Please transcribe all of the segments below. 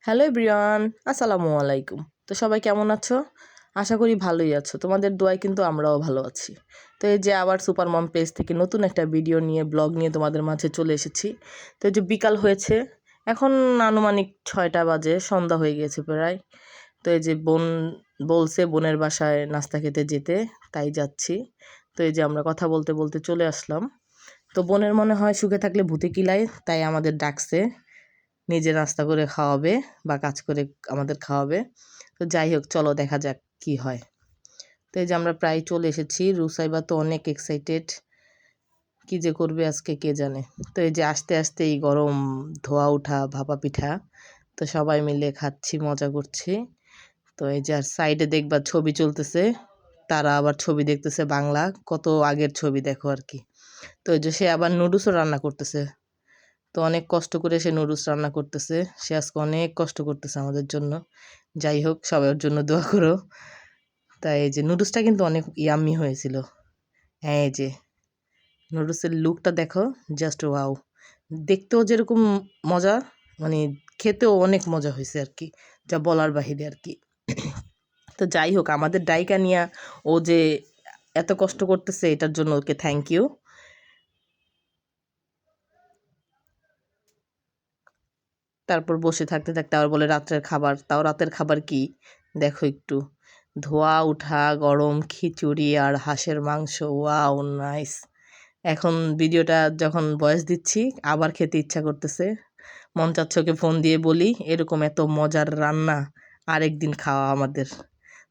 Hello everyone, আসসালামু আলাইকুম। তো সবাই কেমন আছো? আশা করি ভালোই আছো। তোমাদের দোয়ায় কিন্তু আমরাও ভালো আছি। তো এই যে আবার সুপার মম পেজ থেকে নতুন একটা ভিডিও নিয়ে ব্লগ নিয়ে তোমাদের মাঝে চলে এসেছি। তো এই যে বিকাল হয়েছে, এখন আনুমানিক 6টা বাজে, সন্ধ্যা হয়ে গেছে প্রায়। তো এই যে বোন বলছে বোনের বাসায় নাস্তা খেতে যেতে, তাই যাচ্ছি। তো এই যে আমরা কথা বলতে বলতে চলে আসলাম। তো বোনের মনে হয় সুখে থাকলে ভূতে কিলায়, তাই আমাদের ডাকছে নিজে নাস্তা করে খাওয়াবে বা কাজ করে আমাদের খাওয়াবে। তো যাই হোক, চলো দেখা যাক কি হয়। তো এই যে আমরা প্রায় চলে এসেছি। রুসাইবা তো অনেক এক্সাইটেড, কি যে করবে আজকে কে জানে। তো এই যে আস্তে আস্তে এই গরম ধোয়া ওঠা ভাপা পিঠা, তো সবাই মিলে খাচ্ছি, মজা করছি। তো এই যে আর সাইডে দেখবা ছবি চলতেছে, তারা আবার ছবি দেখতেছে বাংলা, কত আগের ছবি দেখো আর কি। তো এই যে সে আবার নুডলসও রান্না করতেছে। তো অনেক কষ্ট করে সে নুডলস রান্না করতেছে। সে আজকে অনেক কষ্ট করতেছে আমাদের জন্য। যাই হোক, সবাই ওর জন্য দোয়া করো। তাই এই যে নুডলসটা কিন্তু অনেক ইয়াম্মি হয়েছিল। হ্যাঁ, এই যে নুডলসের লুকটা দেখো, জাস্ট ওয়াও। দেখতেও যেরকম মজা, মানে খেতেও অনেক মজা হয়েছে আর কি, যা বলার বাহিরে আর কি। তো যাই হোক, আমাদের ডাইকা নিয়া ও যে এত কষ্ট করতেছে, এটার জন্য ওকে থ্যাংক ইউ। তারপর বসে থাকতে থাকতে আবার বলে রাত্রের খাবার, তাও রাতের খাবার কি দেখো একটু, ধোয়া ওঠা গরম খিচুড়ি আর হাঁসের মাংস, ওয়াও নাইস। এখন ভিডিওটা যখন ভয়েস দিচ্ছি আবার খেতে ইচ্ছা করতেছে, মন চাচ্ছে ওকে ফোন দিয়ে বলি এরকম এত মজার রান্না আরেকদিন খাওয়া আমাদের।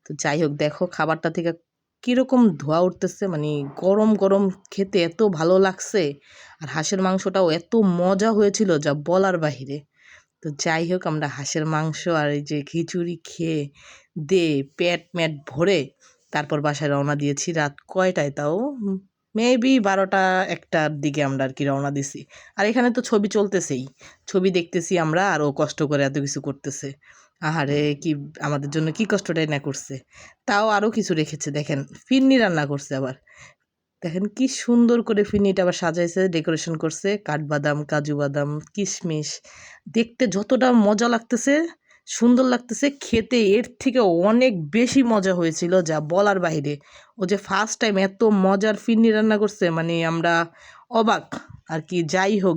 তো যাই হোক, দেখো খাবারটা থেকে কীরকম ধোয়া উঠতেছে, মানে গরম গরম, খেতে এত ভালো লাগছে। আর হাঁসের মাংসটাও এত মজা হয়েছিল যা বলার বাহিরে। তো যাই হোক, আমরা হাঁসের মাংস আর এই যে খিচুড়ি খেয়ে পেট ম্যাট ভরে তারপর বাসায় রওনা দিয়েছি। রাত কয়টায় তাও মেবি 12টা-1টার দিকে আমরা আর কি রওনা দিছি। আর এখানে তো ছবি চলতেছেই, ছবি দেখতেছি আমরা, আর ও কষ্ট করে এত কিছু করতেছে। আহারে, কি আমাদের জন্য কি কষ্টটাই না করছে। তাও আরও কিছু রেখেছে, দেখেন ফিরনি রান্না করছে আবার। দেখেন কি সুন্দর করে ফিরনিটা আবার সাজাইছে, ডেকোরেশন করছে, কাঠবাদাম কাজু বাদাম কিশমিশ। দেখতে যতটা মজা লাগতেছে, সুন্দর লাগতেছে, খেতে এর থেকে অনেক বেশি মজা হয়েছিল যা বলার বাইরে। ও যে ফার্স্ট টাইম এত মজার ফিরনি রান্না করছে, মানে আমরা অবাক আর কি। যাই হোক,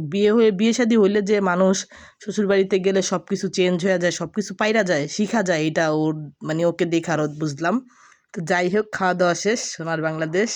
বিয়ে শাদী হইলে যে মানুষ শ্বশুরবাড়িতে গেলে সব কিছু চেঞ্জ হয়ে যায়, সব কিছু পাইরা যায়, শিখা যায়, এটা ওর মানে ওকে দেখে আরও বুঝলাম। তো যাই হোক, খাওয়া দাওয়া শেষ, সোনার বাংলাদেশ।